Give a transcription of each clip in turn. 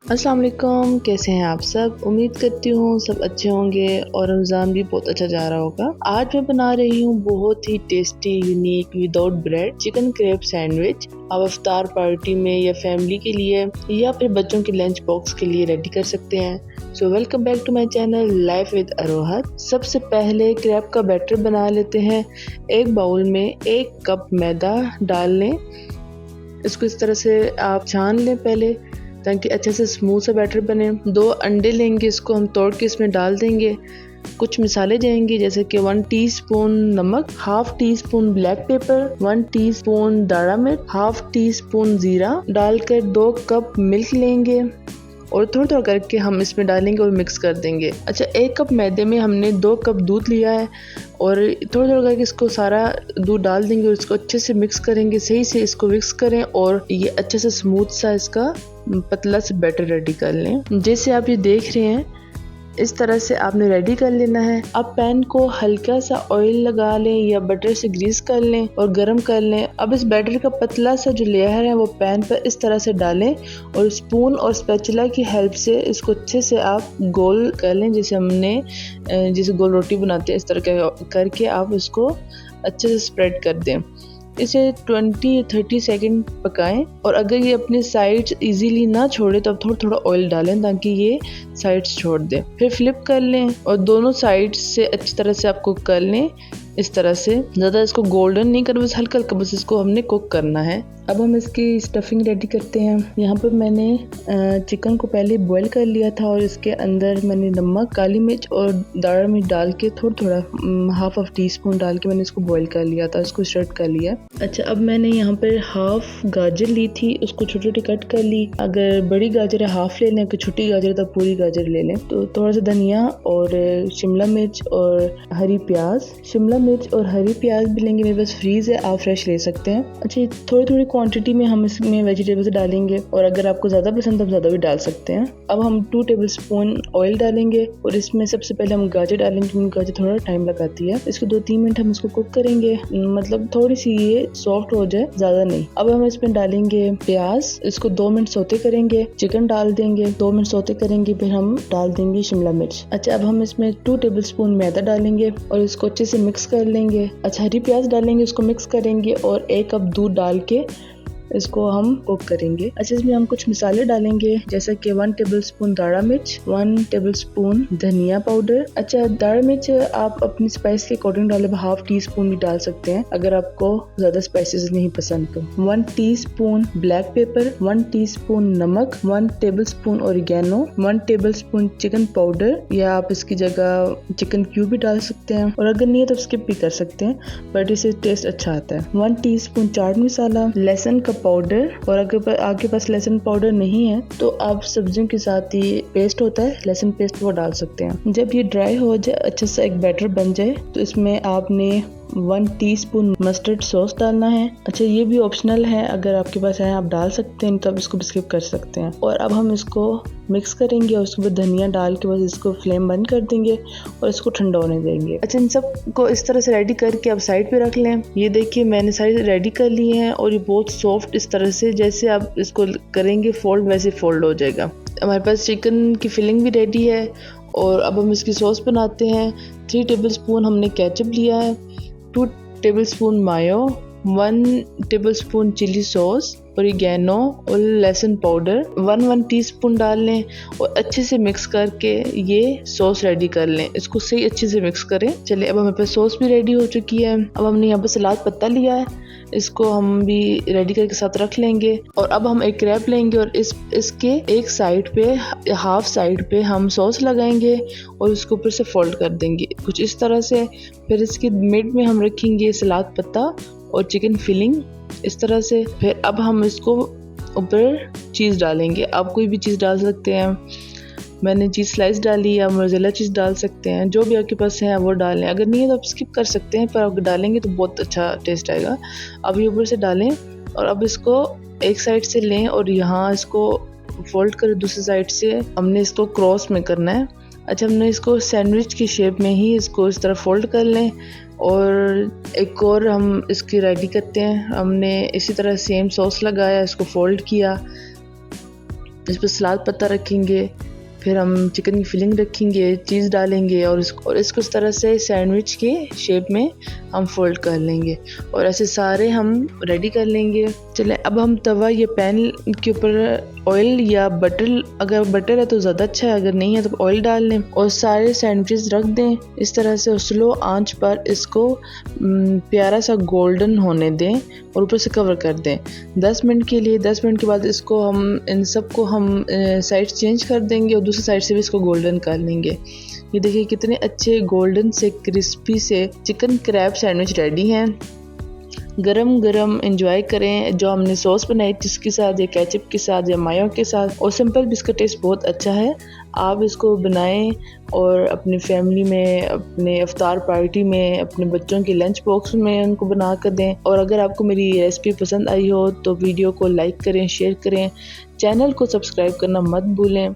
अस्सलाम वालेकुम, कैसे हैं आप सब। उम्मीद करती हूँ सब अच्छे होंगे और रमज़ान भी बहुत अच्छा जा रहा होगा। आज मैं बना रही हूँ बहुत ही tasty unique without bread chicken crab sandwich. आप इफ्तार पार्टी में या फैमिली के लिए या फिर बच्चों के लंच बॉक्स के लिए रेडी कर सकते हैं। So welcome back to my channel life with Aroha. सबसे पहले क्रेब का बैटर बना लेते हैं। एक बाउल में 1 कप मैदा डाल लें। इसको इस तरह से आप छान लें पहले ताकि अच्छे से स्मूथ सा बैटर बने। 2 अंडे लेंगे, इसको हम तोड़ के इसमें डाल देंगे। कुछ मिसाले जाएंगी जैसे कि 1 टीस्पून नमक, half tea spoon black pepper, 1 teaspoon दाड़ा मिर्च, हाफ टी स्पून जीरा डालकर 2 कप मिल्क लेंगे और थोड़ा थोड़ा करके हम इसमें डालेंगे और मिक्स कर देंगे। अच्छा, 1 कप मैदे में हमने 2 कप दूध लिया है और थोड़ा थोड़ा करके इसको सारा दूध डाल देंगे और इसको अच्छे से मिक्स करेंगे। सही से इसको मिक्स करें और ये अच्छे से स्मूथ सा इसका पतला से बैटर रेडी कर लें। जैसे आप ये देख रहे हैं इस तरह से आपने रेडी कर लेना है। अब पैन को हल्का सा ऑयल लगा लें या बटर से ग्रीस कर लें और गरम कर लें। अब इस बैटर का पतला सा जो लेयर है वो पैन पर इस तरह से डालें और स्पून और स्पैचुला की हेल्प से इसको अच्छे से आप गोल कर लें। जैसे गोल रोटी बनाते हैं इस तरह करके आप इसको अच्छे से स्प्रेड कर दें। इसे 20-30 सेकंड पकाएं और अगर ये अपने साइड्स इजीली ना छोड़े तो आप थोड़ा थोड़ा ऑयल डालें ताकि ये साइड्स छोड़ दे। फिर फ्लिप कर लें और दोनों साइड्स से अच्छी तरह से आप कुक कर लें। इस तरह से ज़्यादा इसको गोल्डन नहीं करना, बस हल्का हल्का बस इसको हमने कुक करना है। अब हम इसकी स्टफिंग रेडी करते हैं। यहाँ पर मैंने चिकन को पहले बॉईल कर लिया था और इसके अंदर मैंने नमक, काली मिर्च और दाढ़ा मिर्च डाल के थोड़ा थोड़ा हाफ टी स्पून डाल के मैंने इसको बॉईल कर लिया था, इसको स्टर्ट कर लिया। अच्छा, अब मैंने यहाँ पर हाफ गाजर ली थी, उसको छोटी छोटी कट कर ली। अगर बड़ी गाजर है हाफ ले लें, अगर छोटी गाजर है तो पूरी गाजर ले लें। तो थोड़ा सा धनिया और शिमला मिर्च और हरी प्याज, शिमला मिर्च और हरी प्याज भी लेंगे, मेरे पास फ्रीज है, आप फ्रेश ले सकते हैं। अच्छा, थोड़ी थोड़ी क्वांटिटी में हम इसमें वेजिटेबल्स डालेंगे और अगर आपको ज़्यादा पसंद है तो ज़्यादा भी डाल सकते हैं। अब हम 2 टेबलस्पून ऑयल डालेंगे और इसमें सबसे पहले हम गाजर डालेंगे क्योंकि गाजर थोड़ा टाइम लगाती है। इसको 2-3 मिनट हम इसको कुक करेंगे, मतलब थोड़ी सी ये सॉफ्ट हो जाए, ज़्यादा नहीं। अब हम इसमें डालेंगे प्याज, इसको 2 मिनट सौते करेंगे। चिकन डाल देंगे, 2 मिनट सौते करेंगे, फिर हम डाल देंगे शिमला मिर्च। अच्छा, अब हम इसमें 2 टेबलस्पून मैदा डालेंगे और इसको अच्छे से मिक्स कर लेंगे। अच्छा, हरी प्याज डालेंगे, उसको मिक्स करेंगे और 1 कप दूध डाल के इसको हम कुक करेंगे। अच्छा, इसमें हम कुछ मसाले डालेंगे जैसे कि 1 टेबलस्पून दाढ़ा मिर्च, 1 टेबलस्पून धनिया पाउडर। अच्छा, दाढ़ा मिर्च आप अपनी स्पाइस के अकॉर्डिंग डालें, हाफ टी स्पून भी डाल सकते हैं अगर आपको ज्यादा स्पाइसेस नहीं पसंद तो। 1 टीस्पून ब्लैक पेपर, 1 टीस्पून नमक, 1 tablespoon oregano, 1 tablespoon chicken powder या आप इसकी जगह चिकन क्यूब भी डाल सकते हैं और अगर नहीं है तो स्किप भी कर सकते हैं, बट इससे टेस्ट अच्छा आता है। 1 टीस्पून चाट मसाला, लहसुन का पाउडर, और अगर आपके पास लहसुन पाउडर नहीं है तो आप सब्जियों के साथ ही पेस्ट होता है लहसुन पेस्ट, वो डाल सकते हैं। जब ये ड्राई हो जाए, अच्छा सा एक बैटर बन जाए, तो इसमें आपने 1 टीस्पून मस्टर्ड सॉस डालना है। अच्छा, ये भी ऑप्शनल है, अगर आपके पास है आप डाल सकते हैं, तो आप इसको स्किप कर सकते हैं। और अब हम इसको मिक्स करेंगे और उसके बाद धनिया डाल के बस इसको फ्लेम बंद कर देंगे और इसको ठंडा होने देंगे। अच्छा, इन सब को इस तरह से रेडी करके आप साइड पे रख लें। ये देखिए मैंने सारी रेडी कर ली है और ये बहुत सॉफ्ट इस तरह से जैसे आप इसको करेंगे फोल्ड वैसे फोल्ड हो जाएगा। हमारे पास चिकन की फिलिंग भी रेडी है और अब हम इसकी सॉस बनाते हैं। 3 टेबलस्पून हमने केचप लिया है, 2 टेबलस्पून मायो, 1 टेबलस्पून चिली सॉस, ओरिगेनो और लहसुन पाउडर 1 टीस्पून डाल लें और अच्छे से मिक्स करके ये सॉस रेडी कर लें। इसको सही अच्छे से मिक्स करें। चलिए, अब हमारे पास सॉस भी रेडी हो चुकी है। अब हमने यहाँ पर सलाद पत्ता लिया है, इसको हम भी रेडी करके साथ रख लेंगे। और अब हम एक क्रैब लेंगे और इसके एक साइड पे, हाफ साइड पे हम सॉस लगाएंगे और उसके ऊपर से फोल्ड कर देंगे कुछ इस तरह से। फिर इसके मिड में हम रखेंगे सलाद पत्ता और चिकन फिलिंग इस तरह से। फिर अब हम इसको ऊपर चीज़ डालेंगे, आप कोई भी चीज़ डाल सकते हैं। मैंने चीज़ स्लाइस डाली या मोज़रेला चीज़ डाल सकते हैं, जो भी आपके पास है वो डालें। अगर नहीं है तो आप स्किप कर सकते हैं, पर अगर डालेंगे तो बहुत अच्छा टेस्ट आएगा। अब ये ऊपर से डालें और अब इसको एक साइड से लें और यहाँ इसको फोल्ड कर दूसरी साइड से हमने इसको क्रॉस में करना है। अच्छा, हमने इसको सैंडविच की शेप में ही इसको इस तरह फोल्ड कर लें और एक और हम इसकी रेडी करते हैं। हमने इसी तरह सेम सॉस लगाया, इसको फोल्ड किया, इस पर सलाद पत्ता रखेंगे, फिर हम चिकन की फिलिंग रखेंगे, चीज़ डालेंगे और इसको इस तरह से सैंडविच के शेप में हम फोल्ड कर लेंगे और ऐसे सारे हम रेडी कर लेंगे। चलें अब हम तवा या पैन के ऊपर ऑयल या बटर, अगर बटर है तो ज़्यादा अच्छा है, अगर नहीं है तो ऑयल डाल लें और सारे सैंडविचेस रख दें इस तरह से और स्लो आंच पर इसको प्यारा सा गोल्डन होने दें और ऊपर से कवर कर दें 10 मिनट के लिए। 10 मिनट के बाद इसको हम इन सबको हम साइड चेंज कर देंगे और दूसरी साइड से भी इसको गोल्डन कर लेंगे। ये देखिए कितने अच्छे गोल्डन से क्रिस्पी से चिकन क्रैब सैंडविच रेडी हैं। गरम गरम एंजॉय करें जो हमने सॉस बनाई थी उसके साथ या केचप के साथ या मायो के साथ, और सिंपल भी इसका टेस्ट बहुत अच्छा है। आप इसको बनाएं और अपनी फैमिली में, अपने इफ्तार पार्टी में, अपने बच्चों के लंच बॉक्स में उनको बना कर दें। और अगर आपको मेरी रेसिपी पसंद आई हो तो वीडियो को लाइक करें, शेयर करें, चैनल को सब्सक्राइब करना मत भूलें।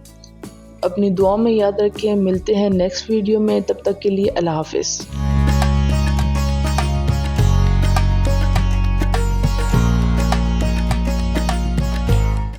अपनी दुआ में याद रखें। मिलते हैं नेक्स्ट वीडियो में, तब तक के लिए अल्लाह हाफिज़।